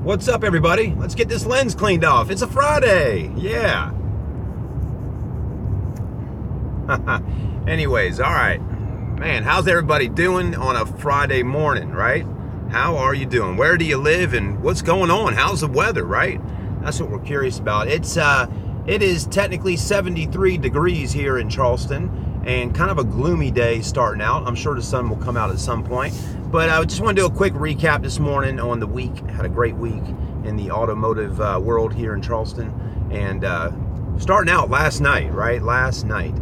What's up, everybody? Let's get this lens cleaned off. It's a Friday. Yeah. Anyways, all right. Man, how's everybody doing on a Friday morning, right? How are you doing? Where do you live and what's going on? How's the weather, right? That's what we're curious about. It is technically 73 degrees here in Charleston and kind of a gloomy day starting out. I'm sure the sun will come out at some point. But I just want to do a quick recap this morning on the week. Had a great week in the automotive world here in Charleston. And starting out last night, right? Last night.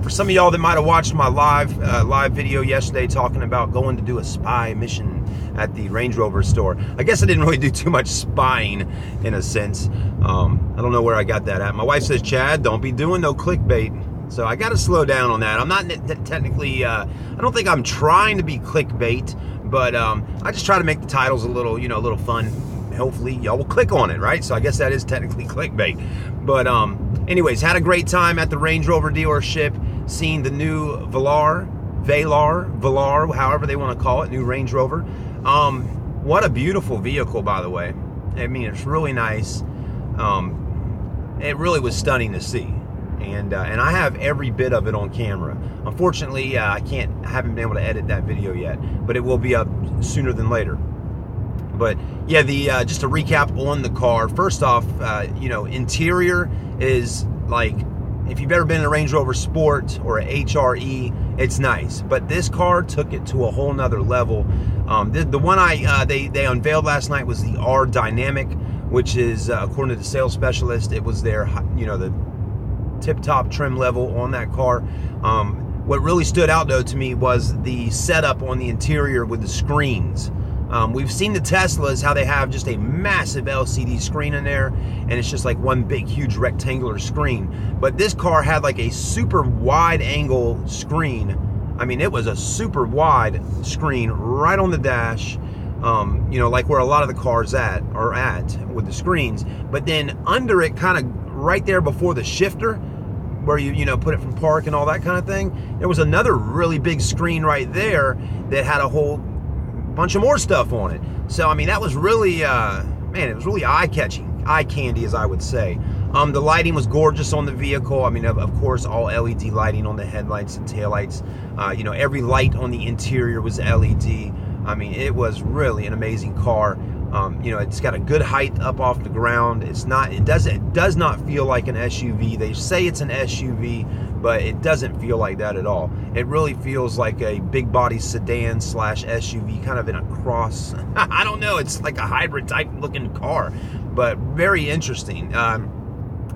For some of y'all that might have watched my live video yesterday talking about going to do a spy mission at the Range Rover store. I guess I didn't really do too much spying in a sense. I don't know where I got that at. My wife says, Chad, don't be doing no clickbait. So I got to slow down on that. I'm not technically, I don't think I'm trying to be clickbait, but I just try to make the titles a little, a little fun. Hopefully y'all will click on it, right? So I guess that is technically clickbait. But anyways, had a great time at the Range Rover dealership, seeing the new Velar, however they want to call it, new Range Rover. What a beautiful vehicle, by the way. I mean, it's really nice. It really was stunning to see. And I have every bit of it on camera. Unfortunately, I haven't been able to edit that video yet, but it will be up sooner than later. But yeah, just to recap on the car. First off, interior is like, if you've ever been in a Range Rover Sport or a HRE, it's nice. But this car took it to a whole nother level. The one they unveiled last night was the R Dynamic, which is according to the sales specialist, it was their the tip-top trim level on that car. What really stood out though to me was the setup on the interior with the screens. We've seen the Teslas, how they have just a massive LCD screen in there, and it's just like one big, huge rectangular screen. But this car had like a super wide angle screen. I mean, it was a super wide screen right on the dash, like where a lot of the cars are at with the screens. But then under it, kind of right there before the shifter, where you put it from park and all that kind of thing, there was another really big screen right there that had a whole bunch of more stuff on it. So I mean, that was really it was really eye-catching, eye candy, as I would say. The lighting was gorgeous on the vehicle. I mean, of course, all LED lighting on the headlights and taillights. Every light on the interior was LED. I mean, it was really an amazing car. It's got a good height up off the ground. It does not feel like an SUV. They say it's an SUV, but it doesn't feel like that at all. It really feels like a big body sedan / SUV, kind of in a cross. I don't know. It's like a hybrid type looking car, but very interesting.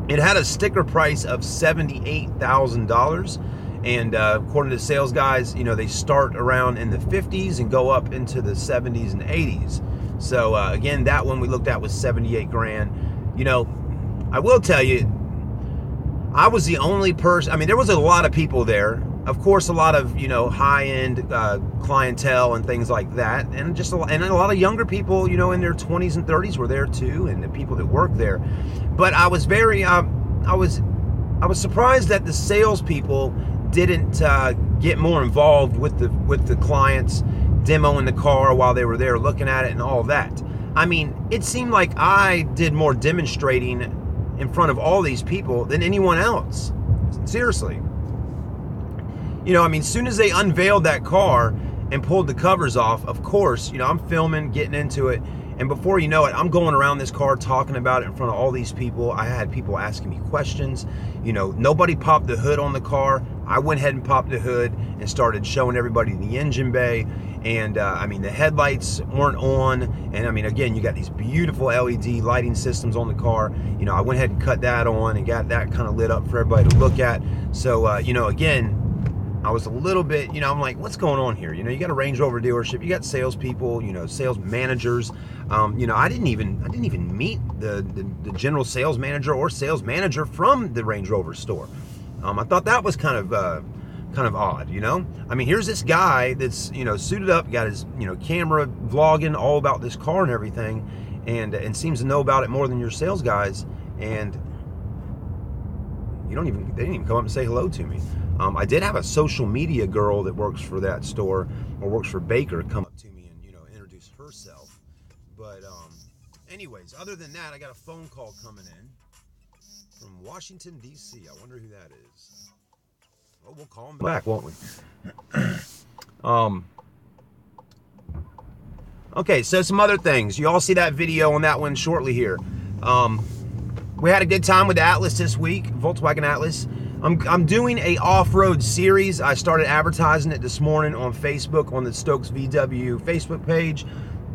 It had a sticker price of $78,000. And according to the sales guys, they start around in the 50s and go up into the 70s and 80s. So again, that one we looked at was 78 grand. I will tell you, I was the only person. I mean, there was a lot of people there. Of course, a lot of high-end clientele and things like that, and a lot of younger people, in their 20s and 30s were there too, and the people that work there. But I was very, I was surprised that the salespeople didn't get more involved with the clients, demoing the car while they were there looking at it and all that. I mean, it seemed like I did more demonstrating in front of all these people than anyone else. Seriously. As soon as they unveiled that car and pulled the covers off, of course, I'm filming, getting into it, and before you know it, I'm going around this car talking about it in front of all these people. I had people asking me questions. Nobody popped the hood on the car. I went ahead and popped the hood and started showing everybody the engine bay. And the headlights weren't on. And again, you got these beautiful LED lighting systems on the car. I went ahead and cut that on and got that kind of lit up for everybody to look at. So, again, I was a little bit, I'm like, what's going on here? You got a Range Rover dealership, you got salespeople, sales managers. I didn't even meet the general sales manager or sales manager from the Range Rover store. I thought that was kind of odd, here's this guy that's, suited up, got his, camera vlogging all about this car and everything, and seems to know about it more than your sales guys, and they didn't even come up and say hello to me. I did have a social media girl that works for that store, or works for Baker, come up to me and introduce herself. But Anyways, other than that, I got a phone call coming in from Washington, D.C. I wonder who that is. Oh, we'll call him back, won't we? Okay, so some other things. You all see that video on that one shortly here. We had a good time with the Atlas this week, Volkswagen Atlas. I'm doing a off-road series. I started advertising it this morning on Facebook, on the Stokes VW Facebook page.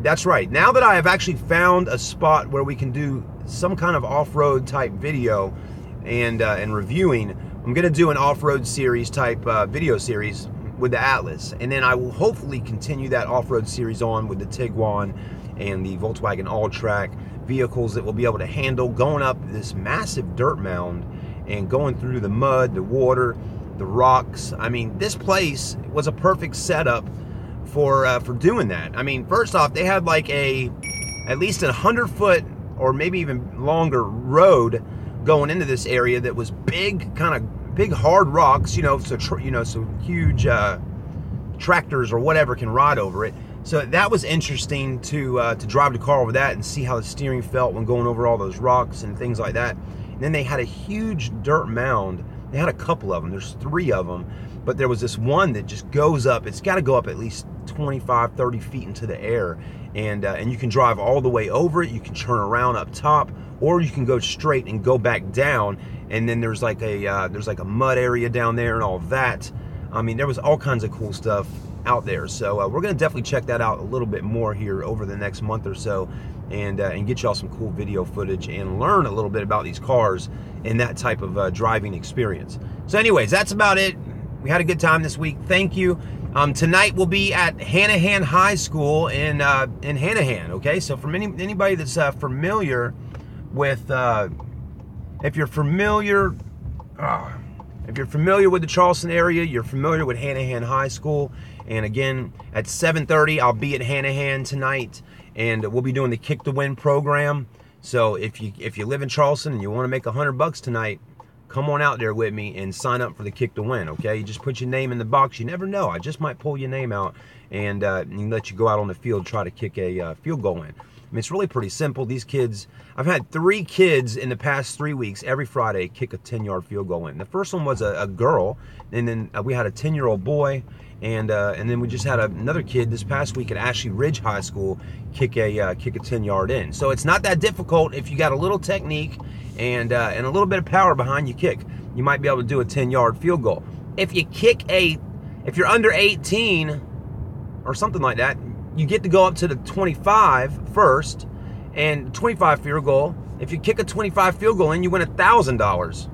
That's right. Now that I have actually found a spot where we can do some kind of off-road type video and reviewing, I'm going to do an off-road series type video series with the Atlas, and then I will hopefully continue that off-road series on with the Tiguan and the Volkswagen All-Track vehicles that will be able to handle going up this massive dirt mound and going through the mud, the water, the rocks. I mean, this place was a perfect setup for doing that. I mean, first off, they had like at least 100-foot or maybe even longer road going into this area that was big, kind of big hard rocks, so huge tractors or whatever can ride over it. So that was interesting to drive the car over that and see how the steering felt when going over all those rocks and things like that. And then they had a huge dirt mound. They had a couple of them. There's 3 of them, but there was this one that just goes up. It's got to go up at least 25, 30 feet into the air, and you can drive all the way over it. You can turn around up top, or you can go straight and go back down. And then there's like a mud area down there and all of that. I mean, there was all kinds of cool stuff out there. So we're going to definitely check that out a little bit more here over the next month or so, and get y'all some cool video footage and learn a little bit about these cars and that type of driving experience. So anyways, that's about it. We had a good time this week. Thank you. Tonight we'll be at Hanahan High School in Hanahan. Okay, so for anybody that's familiar with, if you're familiar with the Charleston area, you're familiar with Hanahan High School. And again, at 7:30, I'll be at Hanahan tonight, and we'll be doing the Kick to Win program. So if you live in Charleston and you want to make $100 tonight, come on out there with me and sign up for the Kick to Win. Okay, you just put your name in the box. You never know. I just might pull your name out and let you go out on the field, try to kick a field goal in. I mean, it's really pretty simple. These kids, I've had 3 kids in the past 3 weeks, every Friday, kick a 10-yard field goal in. The first one was a girl, and then we had a 10-year-old boy, and then we just had another kid this past week at Ashley Ridge High School kick a 10-yard in. So it's not that difficult if you got a little technique and a little bit of power behind your kick. You might be able to do a 10-yard field goal. If you're under 18 or something like that, you get to go up to the 25 first, and 25 field goal. If you kick a 25 field goal in, you win $1,000.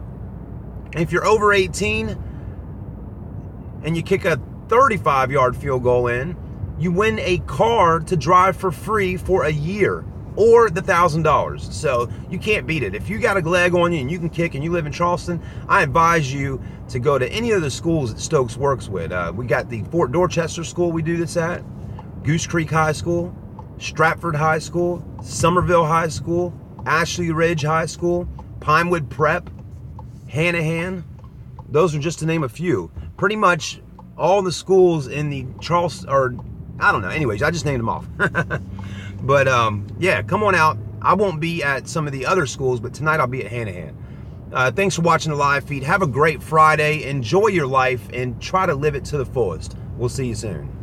If you're over 18 and you kick a 35-yard field goal in, you win a car to drive for free for a year, or the $1,000. So you can't beat it. If you got a leg on you and you can kick and you live in Charleston, I advise you to go to any of the schools that Stokes works with. We got the Fort Dorchester School we do this at, Goose Creek High School, Stratford High School, Somerville High School, Ashley Ridge High School, Pinewood Prep, Hanahan. Those are just to name a few. Pretty much all the schools in the Charleston, or I don't know. Anyways, I just named them off. But yeah, come on out. I won't be at some of the other schools, but tonight I'll be at Hanahan. Thanks for watching the live feed. Have a great Friday. Enjoy your life and try to live it to the fullest. We'll see you soon.